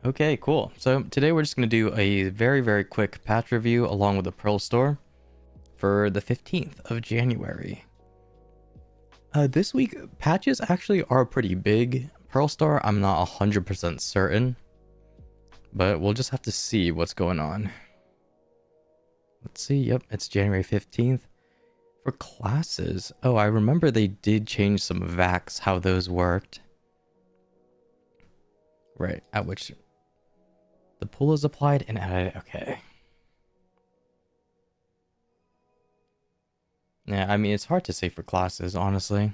Okay, cool. So today we're just going to do a very quick patch review along with the Pearl Store for the 15th of January. This week, patches actually are pretty big. Pearl Store, I'm not 100% certain, but we'll just have to see what's going on. Let's see, yep, it's January 15th. For classes, oh, I remember they did change some vacs, how those worked. Right, at which the pool is applied and added, okay. Yeah, I mean, it's hard to say for classes, honestly.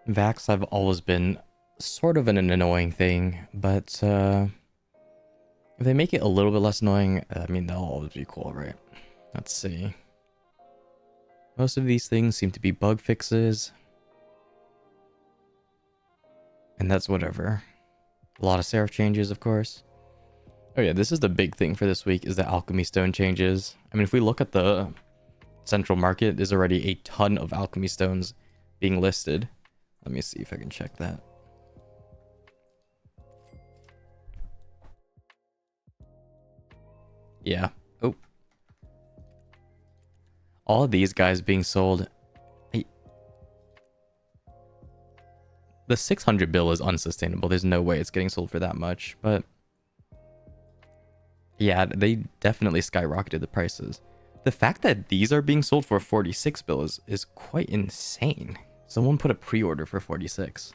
Vax have always been sort of an annoying thing, but if they make it a little bit less annoying, I mean, they'll always be cool, right? Let's see. Most of these things seem to be bug fixes. And that's whatever. A lot of serif changes, of course. Oh yeah, this is the big thing for this week is the Alchemy Stone changes. I mean, if we look at the central market, there's already a ton of Alchemy Stones being listed. Let me see if I can check that. Yeah. Oh. All of these guys being sold. The 600 bill is unsustainable. There's no way it's getting sold for that much. But yeah, they definitely skyrocketed the prices. The fact that these are being sold for 46 bill is quite insane. Someone put a pre-order for 46.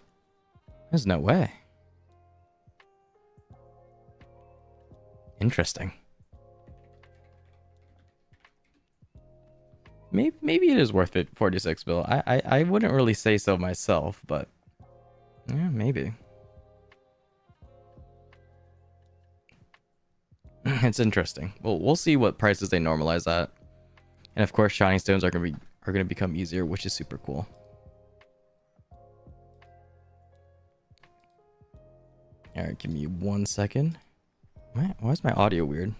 There's no way. Interesting. Maybe it is worth it, 46 bill. I wouldn't really say so myself, but yeah, maybe. It's interesting. Well, we'll see what prices they normalize at. And of course, shining stones are gonna become easier, which is super cool. All right, give me 1 second. Why is my audio weird?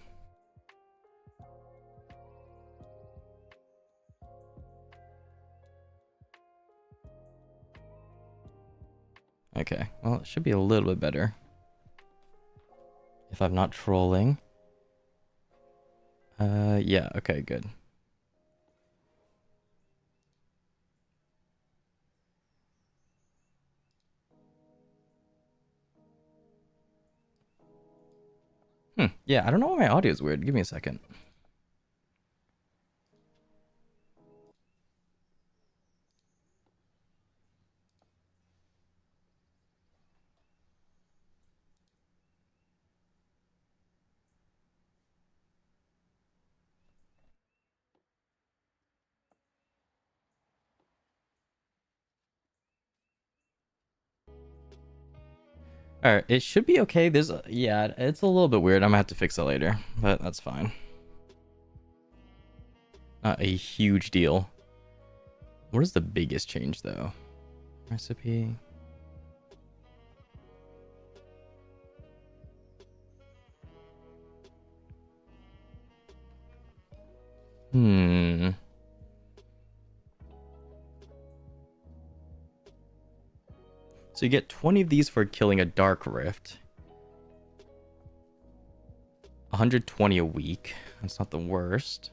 Okay, well, it should be a little bit better. If I'm not trolling. Yeah, okay, good. Yeah, I don't know why my audio is weird. Give me a second. All right, it should be okay. Yeah, it's a little bit weird. I'm gonna have to fix it later, but that's fine. Not a huge deal. What is the biggest change though? Recipe. Hmm. So you get 20 of these for killing a Dark Rift. 120 a week. That's not the worst.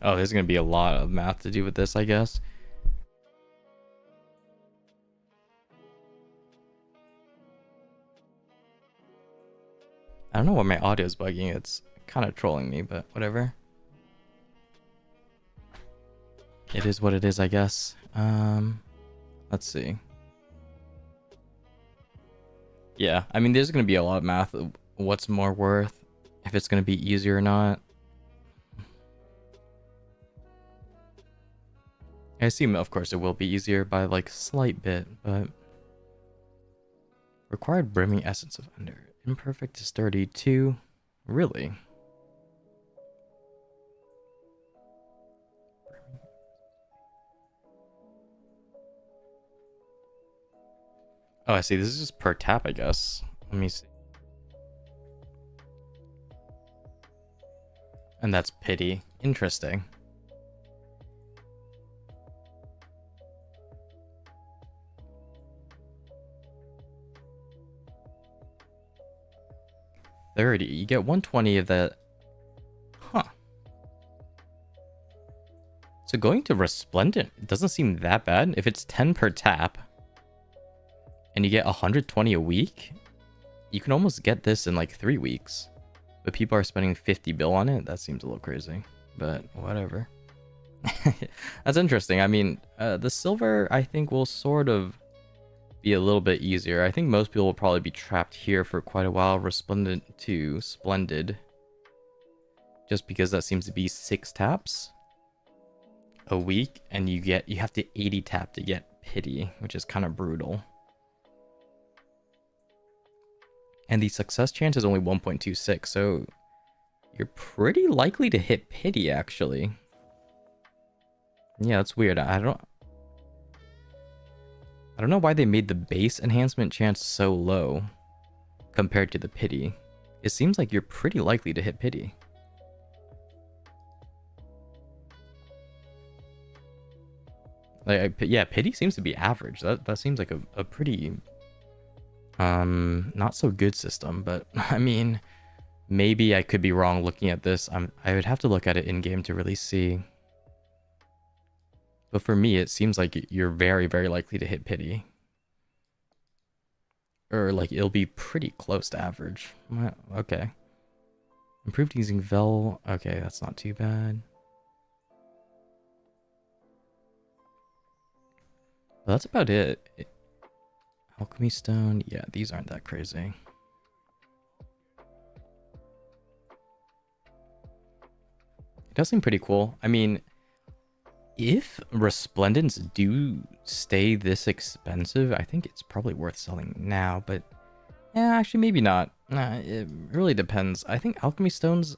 Oh, there's gonna be a lot of math to do with this, I guess. I don't know why my audio is bugging. It's kind of trolling me, but whatever. It is what it is, I guess. Let's see. Yeah, I mean, there's gonna be a lot of math of what's more worth, if it's gonna be easier or not. I assume, of course, it will be easier by like slight bit, but required brimming essence of under imperfect is 32. Really? Oh, I see. This is just per tap, I guess. Let me see. And that's pity. Interesting. $30. You get 120 of that. Huh. So going to Resplendent, it doesn't seem that bad. If it's 10 per tap, and you get 120 a week, you can almost get this in like 3 weeks. But people are spending 50 bill on it. That seems a little crazy, but whatever. That's interesting. I mean, the silver, I think, will sort of be a little bit easier. I think most people will probably be trapped here for quite a while. Resplendent to Splendid. Just because that seems to be 6 taps a week, and you have to 80 tap to get Pity, which is kind of brutal. And the success chance is only 1.26, so you're pretty likely to hit Pity, actually. Yeah, that's weird. I don't know why they made the base enhancement chance so low compared to the Pity. It seems like you're pretty likely to hit Pity. Yeah, Pity seems to be average. That seems like a pretty not so good system, but I mean, maybe I could be wrong looking at this. I would have to look at it in game to really see. But for me, it seems like you're very, very likely to hit Pity. Or like it'll be pretty close to average. Okay. Improved using Vel. Okay, that's not too bad. Well, that's about it. Alchemy Stone. Yeah, these aren't that crazy. It does seem pretty cool. I mean, if Resplendents do stay this expensive, I think it's probably worth selling now, but yeah, actually maybe not. It really depends. I think Alchemy Stones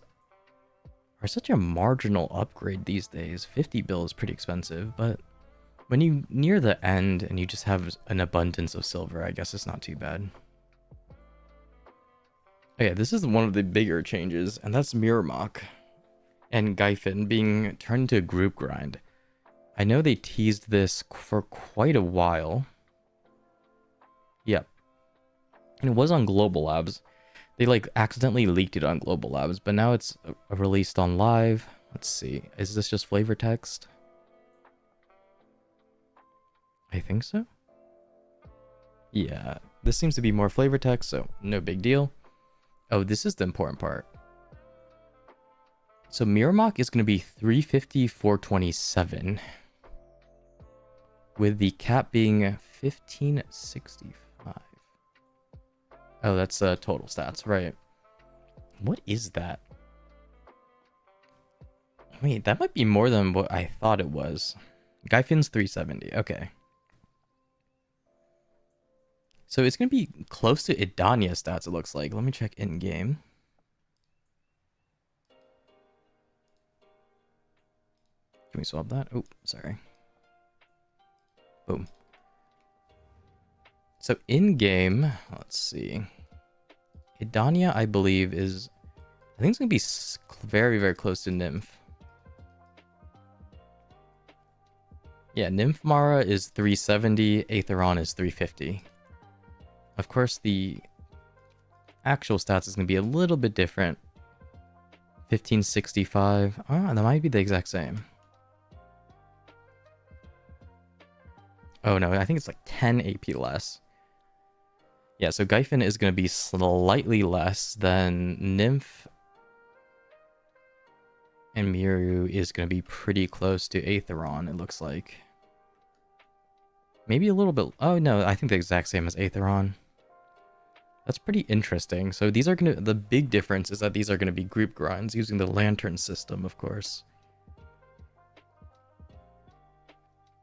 are such a marginal upgrade these days. 50 bill is pretty expensive, but when you near the end and you just have an abundance of silver, I guess it's not too bad. Oh yeah, this is one of the bigger changes, and that's Mirror Mock and Gyfin being turned into a group grind. I know they teased this for quite a while. Yep. And it was on Global Labs. They like accidentally leaked it on Global Labs, but now it's released on live. Let's see. Is this just flavor text? I think so. Yeah, this seems to be more flavor text, so no big deal. Oh, this is the important part. So Mirror Mock is going to be 350, 427. With the cap being 1565. Oh, that's total stats, right. What is that? Wait, that might be more than what I thought it was. Gyfin's 370, okay. So it's going to be close to Idania stats, it looks like. Let me check in-game. Can we swap that? Oh, sorry. Boom. So in-game, let's see. Idania, I believe, is... I think it's going to be very, very close to Nymph. Yeah, Nymph Mara is 370, Aetheron is 350. Of course, the actual stats is going to be a little bit different. 1565. Ah, that might be the exact same. Oh no, I think it's like 10 AP less. Yeah, so Gyfin is going to be slightly less than Nymph. And Miru is going to be pretty close to Aetheron, it looks like. Maybe a little bit... Oh no, I think the exact same as Aetheron. That's pretty interesting. So these are going to... The big difference is that these are going to be group grinds using the lantern system, of course.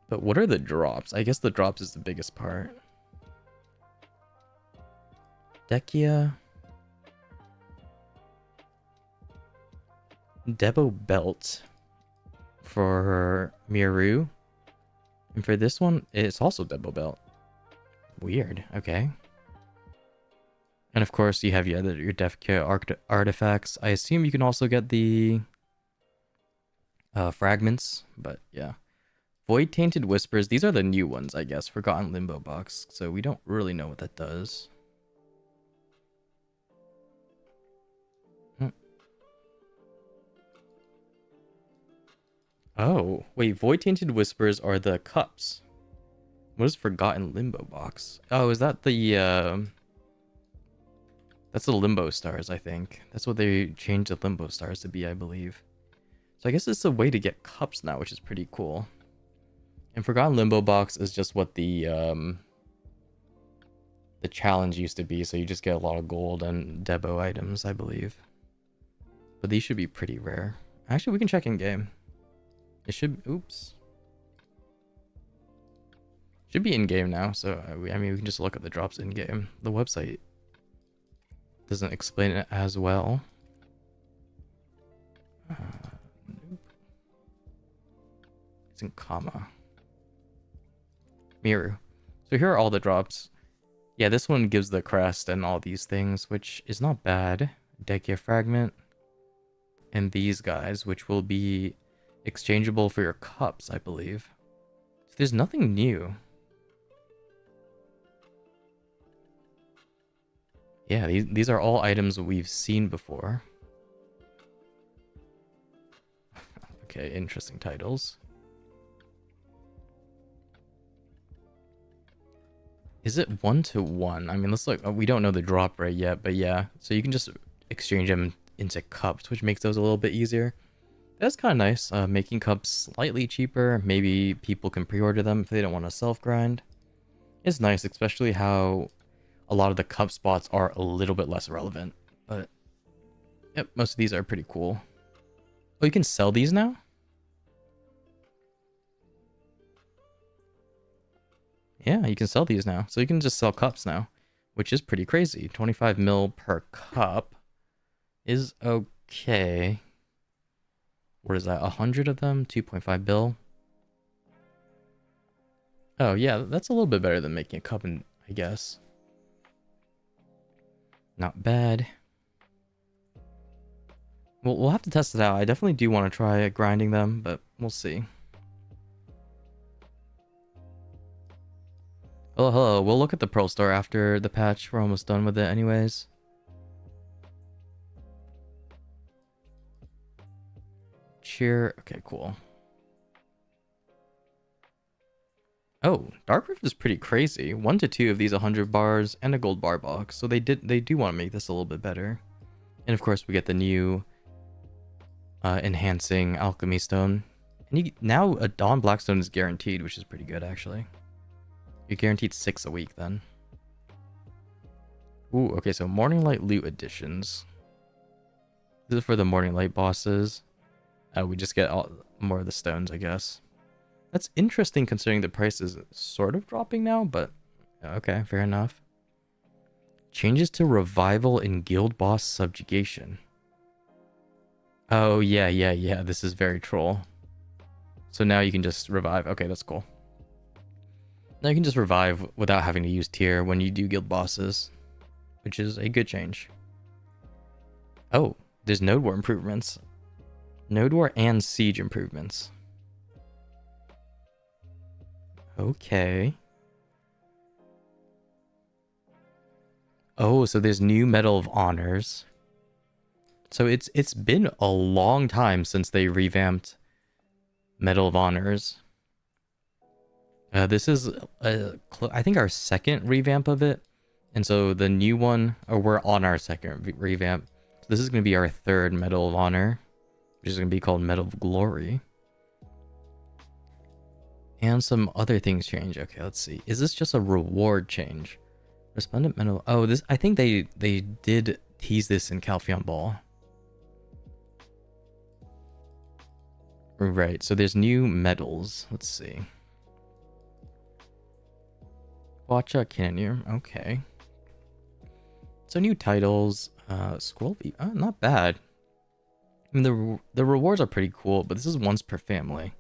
But what are the drops? I guess the drops is the biggest part. Dekia. Debo Belt for Miru. And for this one, it's also Debo Belt. Weird. Okay. And of course, you have your Death Kit artifacts. I assume you can also get the fragments, but yeah. Void Tainted Whispers. These are the new ones, I guess. Forgotten Limbo Box. So we don't really know what that does. Oh, wait. Void Tainted Whispers are the cups. What is Forgotten Limbo Box? Oh, is that the that's the Limbo Stars, I think. That's what they changed the Limbo Stars to be, I believe. So I guess it's a way to get cups now, which is pretty cool. And Forgotten Limbo Box is just what the challenge used to be, so you just get a lot of gold and Debo items, I believe. But these should be pretty rare. Actually, we can check in game. It should. Oops. Should be in game now, so I mean, we can just look at the drops in game. The website doesn't explain it as well. Nope. It's in comma. Miru. So here are all the drops. Yeah, this one gives the crest and all these things, which is not bad. Dekia fragment. And these guys, which will be exchangeable for your cups, I believe. So there's nothing new. Yeah, these are all items we've seen before. Okay, interesting titles. Is it 1-to-1? I mean, let's look. We don't know the drop rate yet, but yeah. So you can just exchange them into cups, which makes those a little bit easier. That's kind of nice. Making cups slightly cheaper. Maybe people can pre-order them if they don't want to self-grind. It's nice, especially how a lot of the cup spots are a little bit less relevant. But, yep, most of these are pretty cool. Oh, you can sell these now? Yeah, you can sell these now. So you can just sell cups now, which is pretty crazy. 25 mil per cup is okay. What is that? 100 of them? 2.5 bill? Oh, yeah, that's a little bit better than making a cup, I guess. Not bad. Well, we'll have to test it out. I definitely do want to try grinding them, but we'll see. Oh, hello. We'll look at the Pearl Store after the patch. We're almost done with it anyways. Cheer. Okay, cool. Oh, Dark Rift is pretty crazy. 1-to-2 of these 100 bars and a gold bar box. So they do want to make this a little bit better. And of course, we get the new enhancing alchemy stone. And now a Dawn Blackstone is guaranteed, which is pretty good actually. You're guaranteed 6 a week then. Ooh, okay, so Morning Light loot additions. This is for the Morning Light bosses. We just get more of the stones, I guess. That's interesting considering the price is sort of dropping now, but okay, fair enough. Changes to revival in guild boss subjugation. Oh, yeah. This is very troll. So now you can just revive. Okay, that's cool. Now you can just revive without having to use tier when you do guild bosses, which is a good change. Oh, there's Node War improvements. Node War and Siege improvements. Okay. Oh, so there's new Medal of Honors. So it's been a long time since they revamped Medal of Honors. This is, I think, our second revamp of it. And so the new one, or we're on our second revamp. So this is going to be our third Medal of Honor, which is going to be called Medal of Glory. And some other things change. Okay, let's see. Is this just a reward change? Resplendent Medal. Oh, this, I think they did tease this in Calpheon Ball. Right, so there's new medals. Let's see. Watcha Cannoneer. Okay. So new titles. Scroll. Not bad. I mean, the rewards are pretty cool, but this is once per family.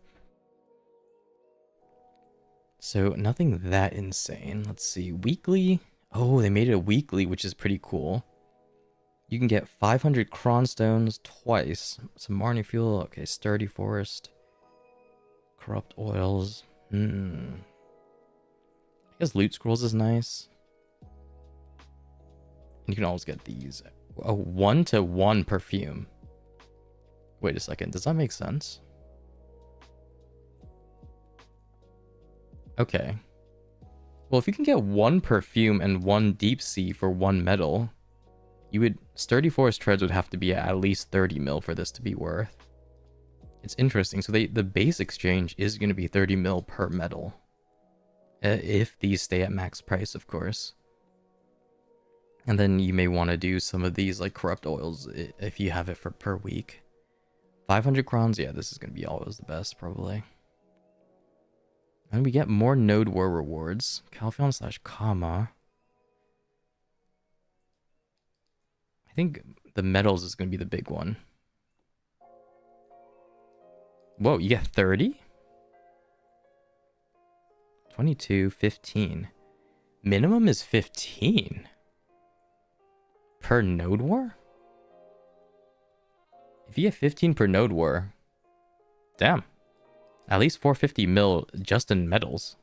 So nothing that insane. Let's see. Weekly. Oh, they made it a weekly, which is pretty cool. You can get 500 cronstones twice. Some Marnie fuel. Okay, sturdy forest. Corrupt oils. I guess loot scrolls is nice. And you can always get these. A 1-to-1 perfume. Wait a second. Does that make sense? Okay. Well, if you can get 1 perfume and 1 deep sea for 1 metal, sturdy forest treads would have to be at least 30 mil for this to be worth. It's interesting. So the base exchange is going to be 30 mil per metal. If these stay at max price, of course. And then you may want to do some of these like corrupt oils if you have it for per week. 500 crowns, yeah, this is going to be always the best, probably. And we get more Node War rewards. Calpheon/Kama. I think the metals is going to be the big one. Whoa, you get 30? 22, 15. Minimum is 15. Per Node War? If you get 15 per Node War, damn. At least 450 mil just in metals.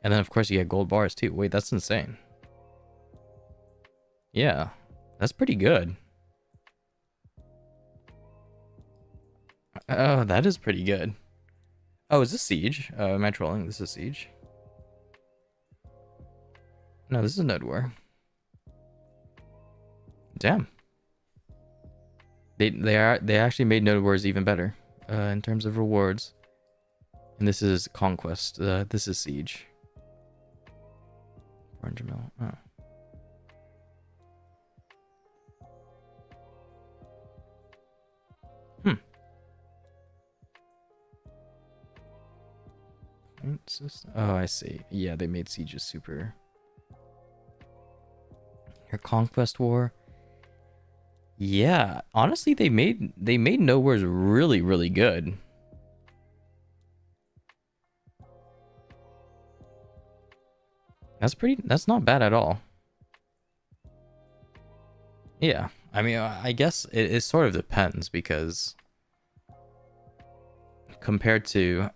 And then of course you get gold bars too. Wait, that's insane. Yeah, that's pretty good. Oh, that is pretty good. Oh, is this Siege? Am I trolling? This is Siege. No, this is Node War. Damn. They actually made Node Wars even better in terms of rewards. And this is Conquest. This is Siege. 400 mil. Oh. Oh, I see. Yeah, they made Sieges super. Your Conquest War. Yeah, honestly, they made Node Wars really, really good. That's not bad at all. Yeah, I mean, I guess it sort of depends because compared to,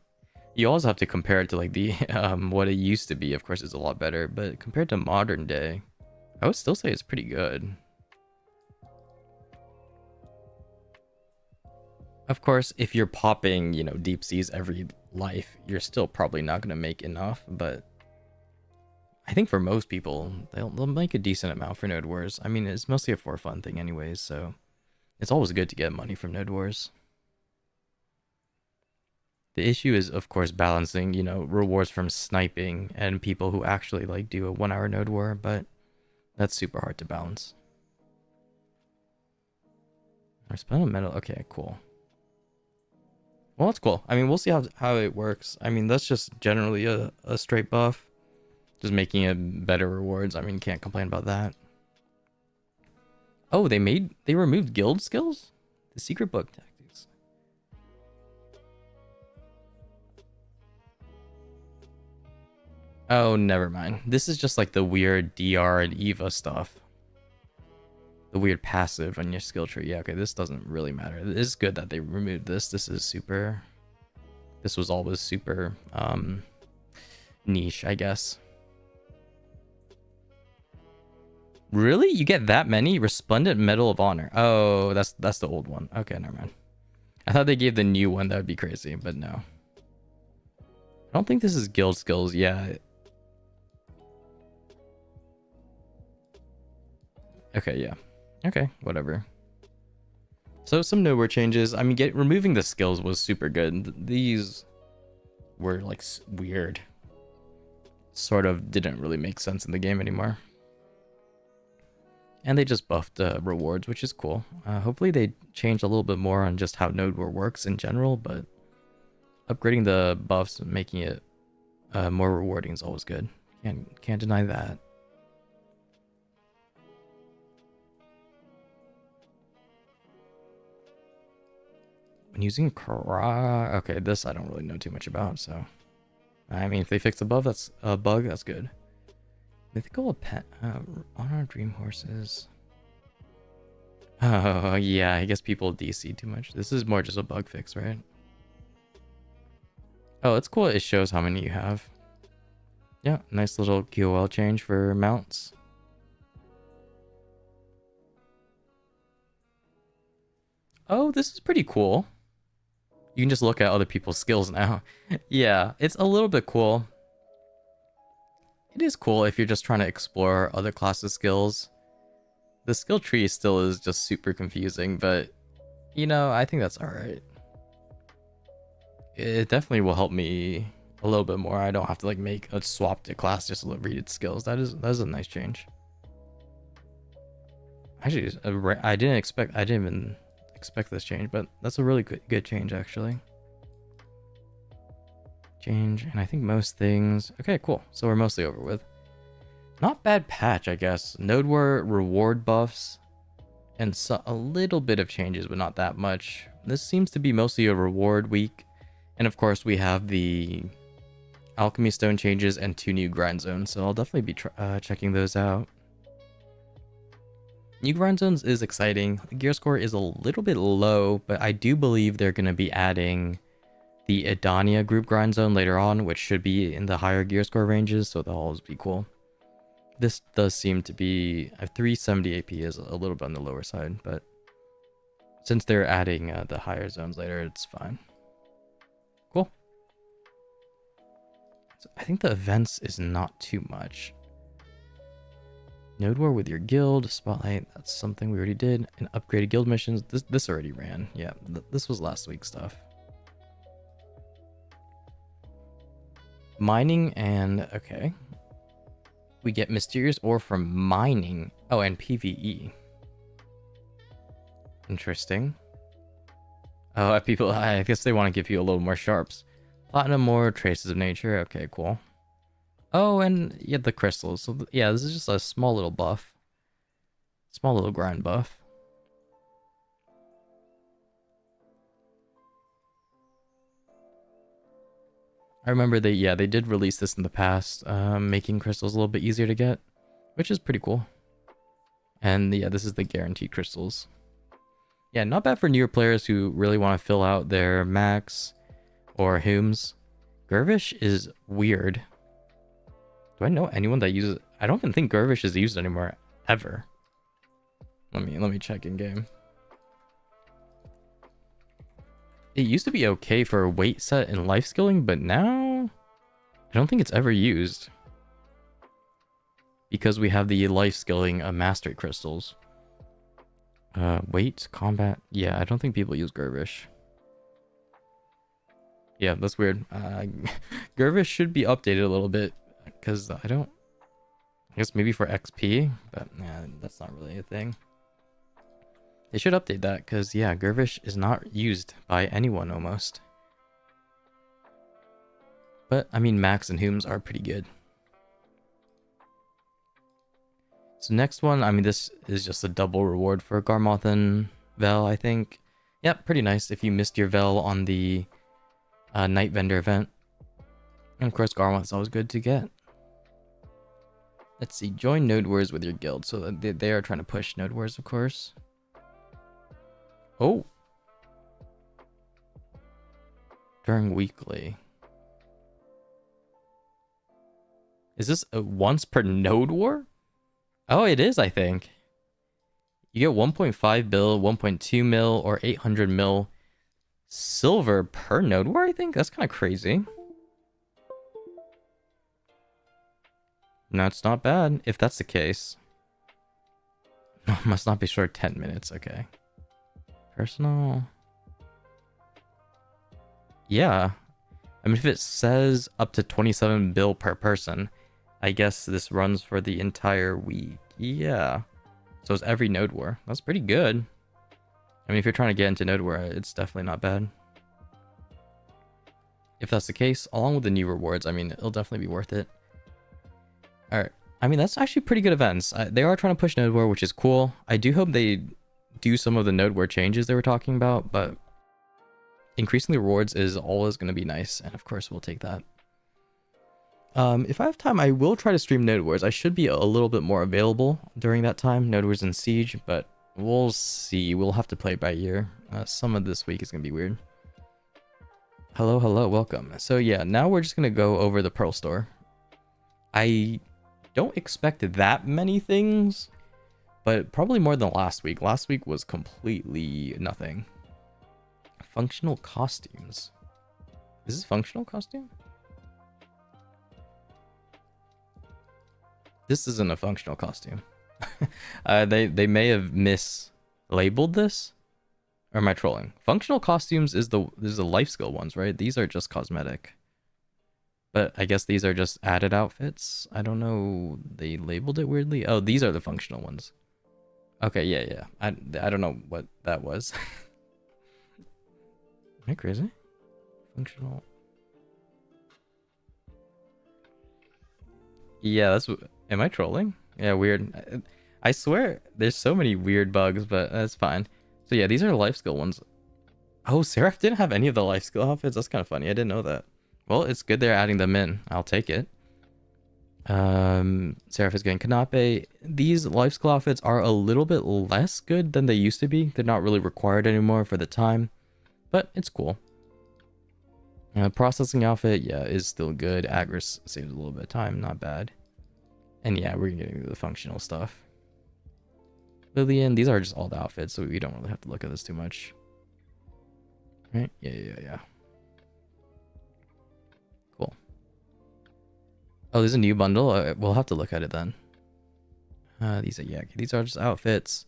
you also have to compare it to like the what it used to be. Of course, it's a lot better, but compared to modern day, I would still say it's pretty good. Of course, if you're popping, deep seas every life, you're still probably not gonna make enough, but I think for most people, they'll make a decent amount for Node Wars. I mean, it's mostly a for fun thing anyways, so it's always good to get money from Node Wars. The issue is, of course, balancing, rewards from sniping and people who actually like do a 1 hour Node War, but that's super hard to balance. Or spell metal. Okay, cool. Well, that's cool. I mean, we'll see how it works. I mean, that's just generally a straight buff. Just making it better rewards. I mean, can't complain about that. Oh, they removed guild skills? The secret book tactics. Oh, never mind. This is just like the weird DR and EVA stuff. The weird passive on your skill tree. Yeah, okay, this doesn't really matter. It's good that they removed this. This was always super niche, I guess. Really? You get that many? Resplendent Medal of Honor. Oh, that's the old one. Okay, never mind. I thought they gave the new one. That would be crazy, but no. I don't think this is guild skills. Yeah. Okay, yeah. Okay, whatever. So some nowhere changes. I mean, removing the skills was super good. These were like weird. Sort of didn't really make sense in the game anymore. And they just buffed rewards, which is cool. Hopefully they change a little bit more on just how Node War works in general, but upgrading the buffs and making it more rewarding is always good. Can't deny that. When using Kara... Okay, this I don't really know too much about, so... I mean, if they fix that's a bug, that's good. Mythical pet on our dream horses. Oh yeah, I guess people DC too much. This is more just a bug fix, right? Oh, it's cool. It shows how many you have. Yeah, nice little QOL change for mounts. Oh, this is pretty cool. You can just look at other people's skills now. Yeah, it's a little bit cool. It is cool if you're just trying to explore other classes' skills. The skill tree still is just super confusing, but you know, I think that's alright. It definitely will help me a little bit more. I don't have to like make a swap to class just to read its skills. That is a nice change. Actually, I didn't even expect this change, but that's a really good change actually. Change, and I think most things. Okay, cool. So we're mostly over with. Not bad patch, I guess. Node war reward buffs, and a little bit of changes, but not that much. This seems to be mostly a reward week, and of course we have the alchemy stone changes and 2 new grind zones. So I'll definitely be checking those out. New grind zones is exciting. The gear score is a little bit low, but I do believe they're going to be adding the Edania group grind zone later on, which should be in the higher gear score ranges, so that'll always be cool. This does seem to be a 370 AP is a little bit on the lower side, but since they're adding the higher zones later, it's fine. Cool. So I think the events is not too much. Node war with your guild, spotlight, that's something we already did. And upgraded guild missions, this already ran. Yeah, this was last week's stuff. Mining and, okay. We get mysterious ore from mining. Oh, and PvE. Interesting. Oh, people, I guess they want to give you a little more sharps. Platinum ore, traces of nature. Okay, cool. Oh, and yeah, the crystals. So yeah, this is just a small little buff. Small little grind buff. I remember they did release this in the past, making crystals a little bit easier to get, which is pretty cool. And yeah, this is the guaranteed crystals. Yeah, not bad for newer players who really want to fill out their max or Humes. Gervish is weird. Do I know anyone that uses? I don't even think Gervish is used anymore ever. Let me check in game. It used to be okay for weight set and life skilling, but now I don't think it's ever used because we have the life skilling mastery crystals. Weight, combat. Yeah, I don't think people use Gervish. Yeah, that's weird. Gervish should be updated a little bit because I guess maybe for XP, but yeah, that's not really a thing. They should update that because, yeah, Gervish is not used by anyone almost. But, I mean, Max and Humes are pretty good. So next one, I mean, this is just a double reward for Garmoth and Vel, I think. Yep, pretty nice if you missed your Vel on the Night Vendor event. And of course, Garmoth's always good to get. Let's see, join Node Wars with your guild. So they are trying to push Node Wars, of course. Oh. During weekly. Is this a once per node war? Oh, it is, I think. You get 1.5 bill, 1.2 mil, or 800 mil silver per node war, I think? That's kind of crazy. No, it's not bad, if that's the case. Must not be short 10 minutes, okay. Personal. Yeah. I mean, if it says up to 27 bill per person, I guess this runs for the entire week. Yeah. So it's every node war. That's pretty good. I mean, if you're trying to get into node war, it's definitely not bad. If that's the case, along with the new rewards, I mean, it'll definitely be worth it. Alright. I mean, that's actually pretty good events. They are trying to push node war, which is cool. I do hope they do some of the node war changes they were talking about, but increasing the rewards is always going to be nice, and of course we'll take that. If I have time, I will try to stream Node Wars. I should be a little bit more available during that time, Node Wars and Siege, but we'll see. We'll have to play it by ear. Some of this week is going to be weird. Hello, hello, welcome. So yeah, now we're just going to go over the Pearl Store. I don't expect that many things, but probably more than last week. Last week was completely nothing. Functional costumes. Is this functional costume? This isn't a functional costume. They may have mislabeled this. Or am I trolling? Functional costumes is the life skill ones, right? These are just cosmetic. But I guess these are just added outfits. I don't know. They labeled it weirdly. Oh, these are the functional ones. Okay, yeah. I don't know what that was. Am I crazy? Functional. Yeah, that's... Am I trolling? Yeah, weird. I swear there's so many weird bugs, but that's fine. So yeah, these are life skill ones. Oh, Seraph didn't have any of the life skill outfits. That's kind of funny. I didn't know that. Well, it's good they're adding them in. I'll take it. Seraph is getting Kanape. These life skill outfits are a little bit less good than they used to be. They're not really required anymore for the time, but it's cool. Processing outfit, yeah, is still good. Agris saves a little bit of time, not bad. And yeah, we're getting the functional stuff. Lillian, these are just all the outfits, so we don't really have to look at this too much. Right? Yeah. Cool. Oh, there's a new bundle? We'll have to look at it then. These are just outfits.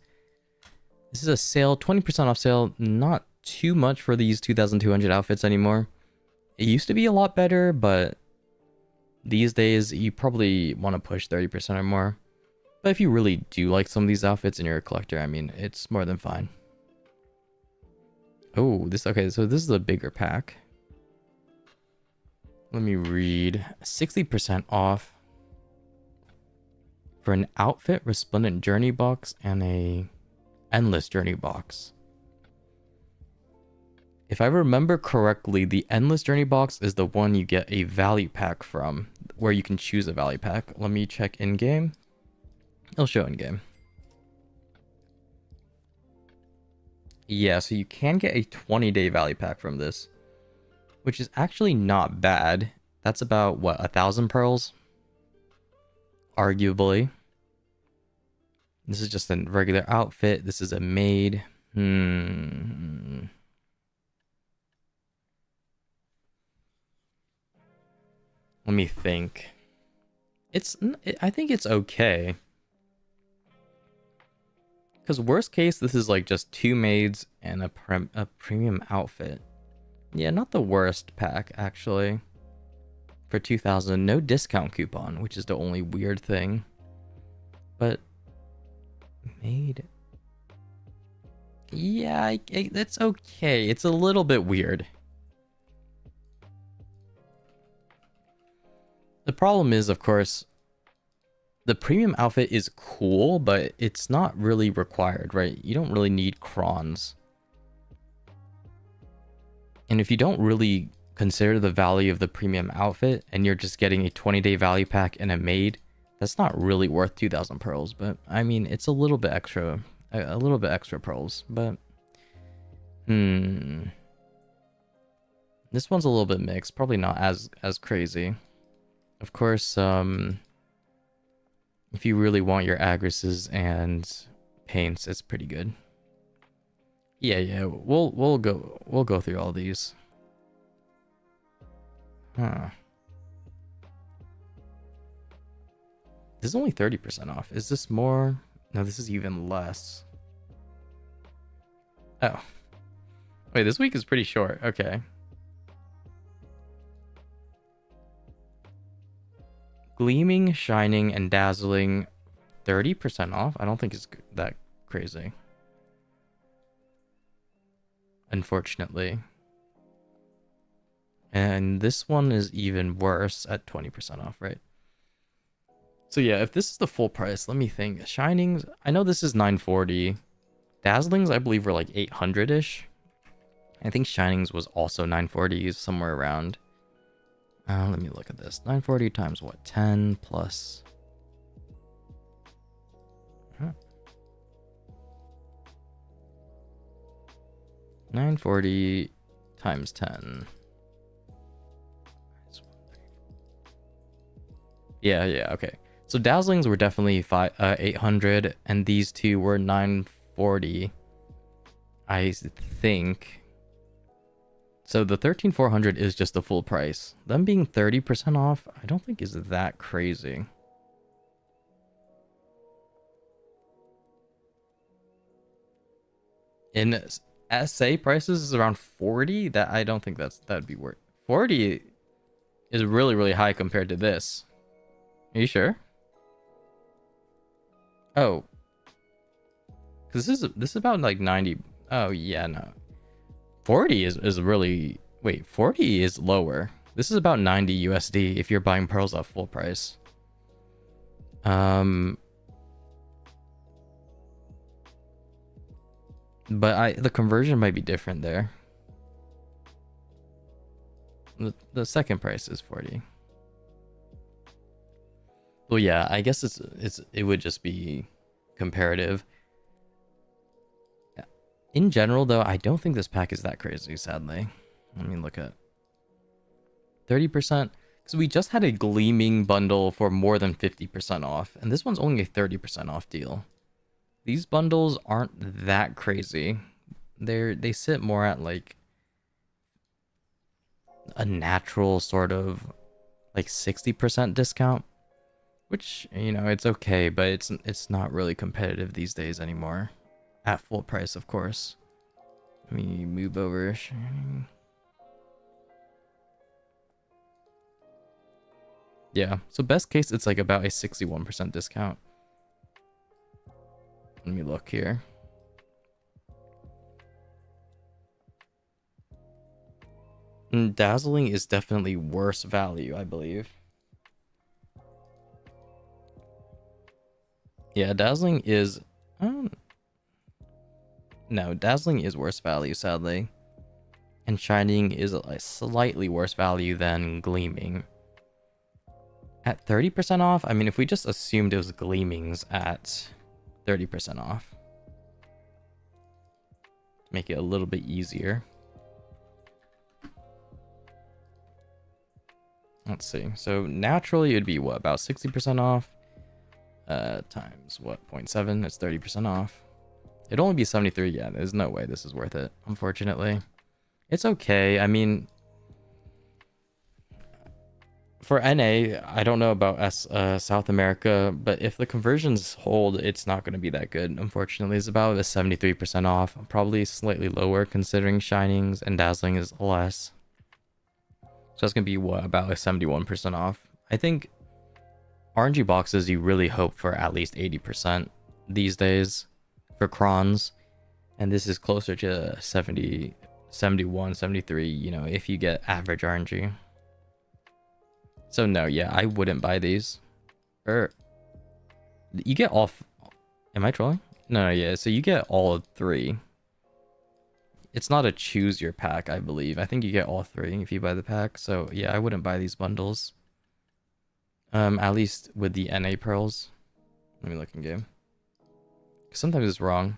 This is a sale, 20% off sale. Not too much for these 2,200 outfits anymore. It used to be a lot better, but these days you probably want to push 30% or more. But if you really do like some of these outfits and you're a collector, I mean, it's more than fine. Oh, okay, so this is a bigger pack. Let me read. 60% off for an outfit, resplendent journey box, and a endless journey box. If I remember correctly, the endless journey box is the one you get a value pack from, where you can choose a value pack. Let me check in-game. It'll show in-game. Yeah, so you can get a 20-day value pack from this, which is actually not bad. That's about, what, 1,000 pearls? Arguably. This is just a regular outfit. This is a maid. Let me think. I think it's okay. Because worst case, this is like just 2 maids and a premium outfit. Yeah, not the worst pack, actually. For 2,000, no discount coupon, which is the only weird thing. But maid. Yeah, it's okay. It's a little bit weird. The problem is, of course, the premium outfit is cool, but it's not really required, right? You don't really need crons. And if you don't really consider the value of the premium outfit and you're just getting a 20-day value pack and a maid, that's not really worth 2,000 pearls. But I mean, it's a little bit extra pearls, but this one's a little bit mixed, probably not as crazy. Of course, if you really want your agresses and paints, it's pretty good. Yeah, we'll go through all these. Huh. This is only 30% off. Is this more? No, this is even less. Oh. Wait, this week is pretty short. Okay. Gleaming, shining, and dazzling. 30% off? I don't think it's that crazy. Unfortunately. And this one is even worse at 20% off, right? So yeah, if this is the full price, let me think. Shinings, I know this is 940. Dazzlings, I believe, were like 800-ish. I think Shinings was also 940, somewhere around. Let me look at this. 940 times what? 10 plus. Huh. 940 times 10. Yeah, okay. So Dazzlings were definitely 800, and these two were 940, I think. So the 13,400 is just the full price. Them being 30% off, I don't think is that crazy. In SA prices is around 40. That I don't think that'd be worth. 40 is really, really high compared to this. Are you sure? Oh, because this is about like 90. Oh yeah, no. 40 is really, wait, 40 is lower. This is about 90 USD if you're buying pearls at full price. But the conversion might be different there. The second price is 40. Well, yeah, I guess it would just be comparative. In general, though, I don't think this pack is that crazy, sadly. Let me look at 30%. Because we just had a gleaming bundle for more than 50% off. And this one's only a 30% off deal. These bundles aren't that crazy. They sit more at like a natural sort of like 60% discount. Which, you know, it's okay, but it's not really competitive these days anymore. At full price, of course. Let me move over. Yeah, so best case, it's like about a 61% discount. Let me look here. Dazzling is definitely worse value, I believe. Yeah, Dazzling is... no, Dazzling is worse value, sadly. And Shining is a slightly worse value than Gleaming. At 30% off? I mean, if we just assumed it was Gleamings at 30% off. Make it a little bit easier. Let's see. So naturally it'd be what, about 60% off? Times what, 0.7? It's 30% off. It'd only be 73. Yeah, there's no way this is worth it, unfortunately. It's okay. I mean, for NA, I don't know about South America, but if the conversions hold, it's not going to be that good, unfortunately. It's about a 73% off, probably slightly lower considering Shinings and Dazzling is less. So that's going to be what, about a 71% off. I think RNG boxes, you really hope for at least 80% these days for crons, and this is closer to 70, 71, 73, you know, if you get average RNG. So no, yeah, I wouldn't buy these. Or you get all... Am I trolling? No, yeah, so you get all 3. It's not a choose your pack, I believe. I think you get all 3 if you buy the pack. So yeah, I wouldn't buy these bundles. At least with the NA pearls. Let me look in game. Sometimes it's wrong.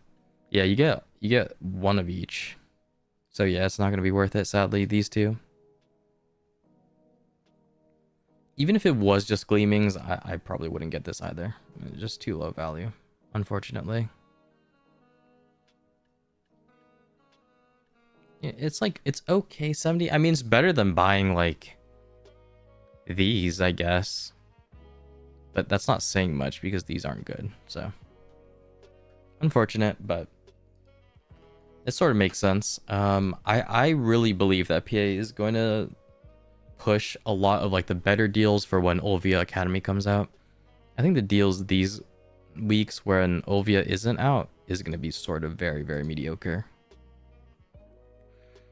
Yeah, you get 1 of each. So yeah, it's not gonna be worth it, sadly, these two. Even if it was just Gleamings, I probably wouldn't get this either. It's just too low value, unfortunately. It's like, it's okay, 70. I mean, it's better than buying like these, I guess. But that's not saying much because these aren't good, so. Unfortunate, but it sort of makes sense. I really believe that PA is going to push a lot of like the better deals for when Olvia Academy comes out. I think the deals these weeks when Olvia isn't out is going to be sort of very, very mediocre.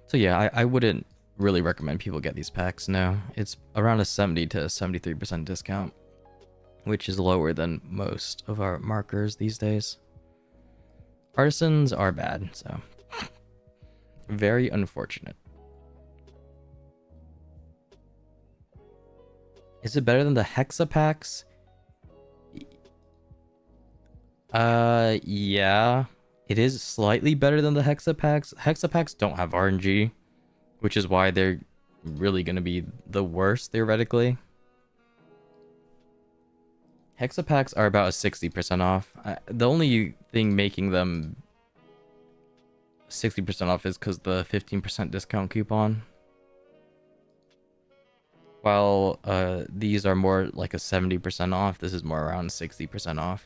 So yeah, I wouldn't really recommend people get these packs. No, it's around a 70 to 73% discount, which is lower than most of our markers these days. Artisans are bad, so very unfortunate. Is it better than the Hexa packs? Yeah. It is slightly better than the Hexa packs. Hexa packs don't have RNG, which is why they're really going to be the worst, theoretically. Hexa packs are about a 60% off. The only thing making them 60% off is because the 15% discount coupon. While these are more like a 70% off, this is more around 60% off.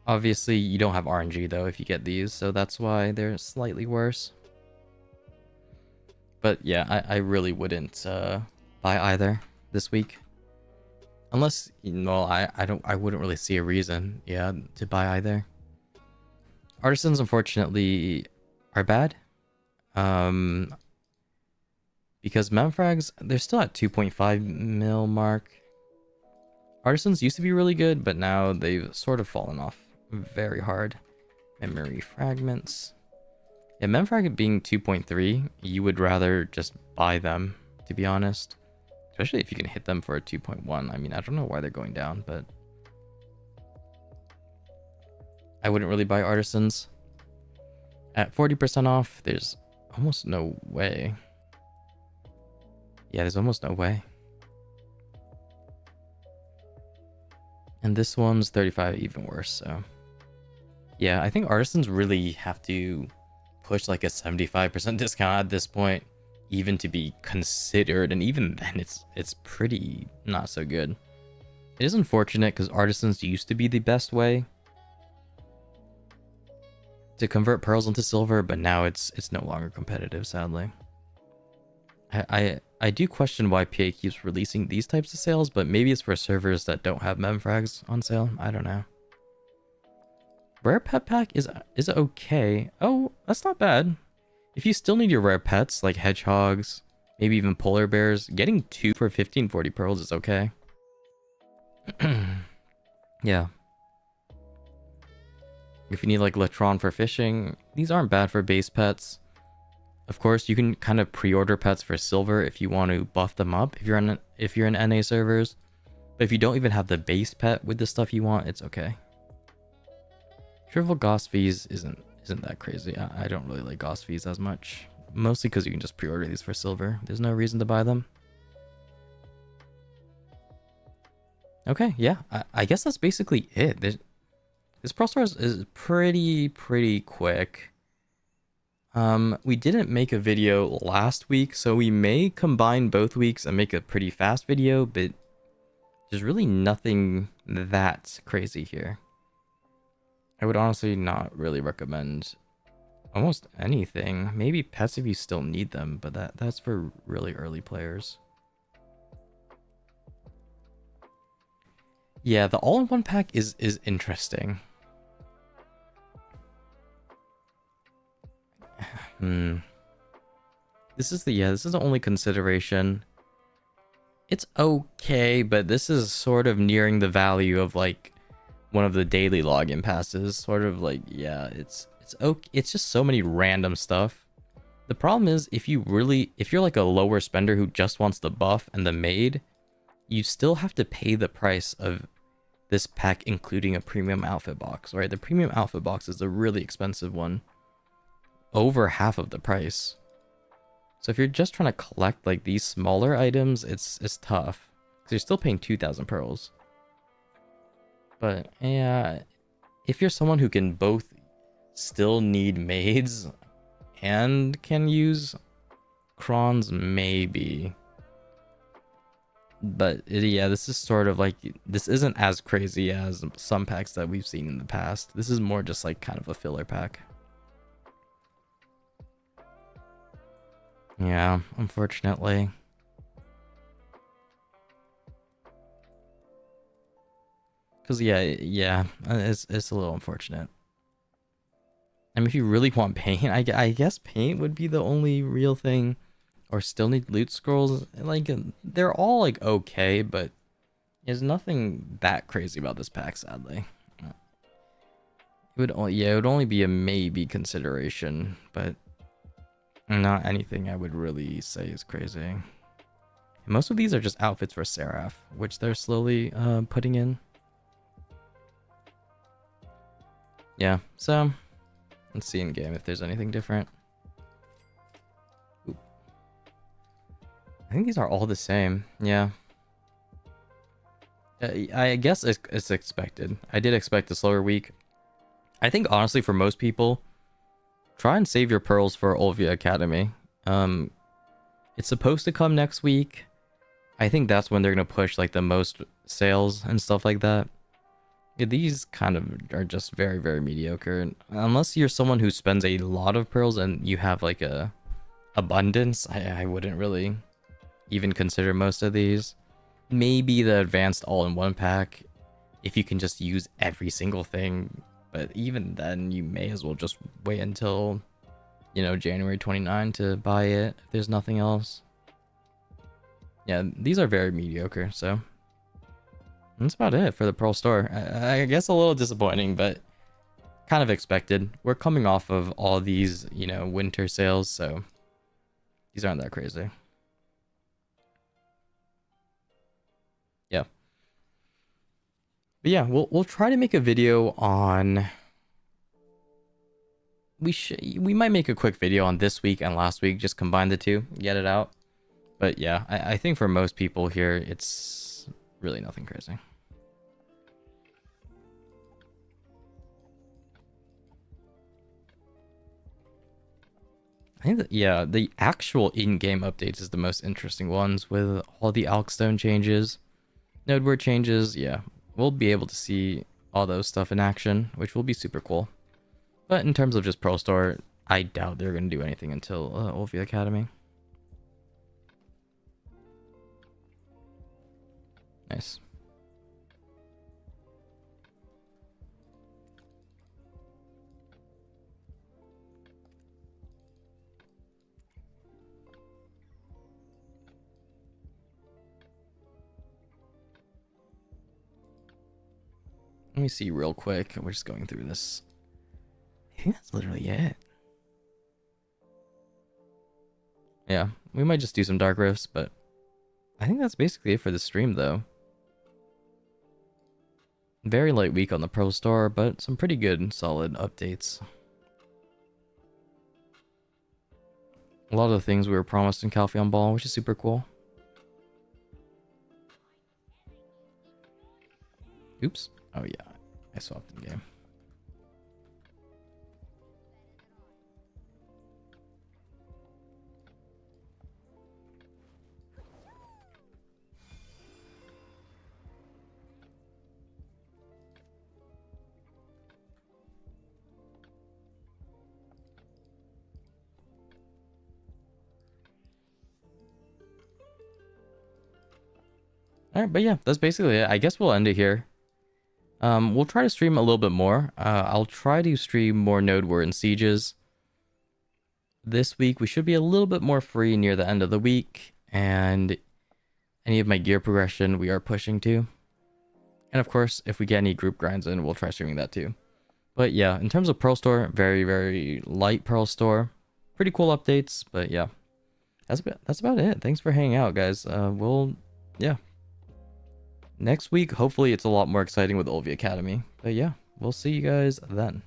Obviously, you don't have RNG though if you get these, so that's why they're slightly worse. But yeah, I really wouldn't buy either this week. Unless, well, I wouldn't really see a reason, yeah, to buy either. Artisans, unfortunately, are bad. Because Memfrags, they're still at 2.5 mil mark. Artisans used to be really good, but now they've sort of fallen off very hard. Memory fragments. Yeah, Memfrag being 2.3, you would rather just buy them, to be honest. Especially if you can hit them for a 2.1. I mean, I don't know why they're going down, but I wouldn't really buy Artisans. At 40% off, there's almost no way. Yeah, there's almost no way. And this one's 35, even worse, so. Yeah, I think Artisans really have to push like a 75% discount at this point, even to be considered, and even then it's pretty not so good. It is unfortunate because Artisans used to be the best way to convert pearls into silver, but now it's no longer competitive, sadly. I do question why PA keeps releasing these types of sales, but maybe it's for servers that don't have memfrags on sale. I don't know. Rare pet pack is okay. Oh, that's not bad. If you still need your rare pets like hedgehogs, maybe even polar bears, getting 2 for 1540 pearls is okay. Yeah. If you need like Latron for fishing, these aren't bad for base pets. Of course, you can kind of pre-order pets for silver if you want to buff them up if you're in NA servers. But if you don't even have the base pet with the stuff you want, it's okay. Shrivel Gauss fees isn't that crazy. I don't really like Gauss fees as much. Mostly because you can just pre-order these for silver. There's no reason to buy them. Okay, yeah. I guess that's basically it. This Pearl Store is pretty quick. We didn't make a video last week, so we may combine both weeks and make a pretty fast video, but there's really nothing that crazy here. I would honestly not really recommend almost anything. Maybe pets if you still need them, but that's for really early players. Yeah, the all-in-one pack is interesting. This is the only consideration. It's okay, but this is sort of nearing the value of like one of the daily login passes. Sort of like, yeah, it's okay. It's just so many random stuff. The problem is if you're like a lower spender who just wants the buff and the maid, you still have to pay the price of this pack, including a premium outfit box, right? The premium outfit box is a really expensive one, over half of the price. So if you're just trying to collect like these smaller items, it's tough because you're still paying 2,000 pearls. But yeah, if you're someone who can both still need maids and can use crons, maybe. But yeah, this is sort of like, this isn't as crazy as some packs that we've seen in the past. This is more just like kind of a filler pack. Yeah, unfortunately. Because yeah, it's a little unfortunate. I mean, if you really want paint, I guess paint would be the only real thing. Or still need loot scrolls. Like, they're all like okay, but there's nothing that crazy about this pack, sadly. It would only be a maybe consideration, but not anything I would really say is crazy. And most of these are just outfits for Seraph, which they're slowly putting in. Yeah, so let's see in game if there's anything different. Oop. I think these are all the same. Yeah. I guess it's expected. I did expect a slower week. I think honestly for most people, try and save your pearls for Olvia Academy. It's supposed to come next week. I think that's when they're gonna push like the most sales and stuff like that. Yeah, these kind of are just very, very mediocre. Unless you're someone who spends a lot of pearls and you have like a abundance, I wouldn't really even consider most of these. Maybe the advanced all-in-one pack, if you can just use every single thing. But even then, you may as well just wait until, you know, January 29 to buy it if there's nothing else. Yeah, these are very mediocre, so that's about it for the Pearl store. I guess a little disappointing, but kind of expected. We're coming off of all these, you know, winter sales, so these aren't that crazy. Yeah. But yeah, we'll try to make a video on... We might make a quick video on this week and last week, just combine the two, get it out. But yeah, I think for most people here, it's really nothing crazy. I think that, yeah, the actual in-game updates is the most interesting ones with all the Alkstone changes, node word changes. Yeah, we'll be able to see all those stuff in action, which will be super cool. But in terms of just Pro Store, I doubt they're going to do anything until Olvia Academy. Nice. Let me see real quick. We're just going through this. I think that's literally it. Yeah, we might just do some Dark Rifts, but I think that's basically it for the stream, though. Very light week on the Pro Store, but some pretty good and solid updates. A lot of the things we were promised in Calpheon Ball, which is super cool. Oops. Oh yeah, I swapped in game. Alright, but yeah, that's basically it. I guess we'll end it here. We'll try to stream a little bit more. I'll try to stream more Node War and Sieges. This week, we should be a little bit more free near the end of the week. And any of my gear progression, we are pushing to. And of course, if we get any group grinds in, we'll try streaming that too. But yeah, in terms of Pearl Store, very, very light Pearl Store. Pretty cool updates, but yeah. That's about it. Thanks for hanging out, guys. Yeah. Next week, hopefully it's a lot more exciting with Olvia Academy. But yeah, we'll see you guys then.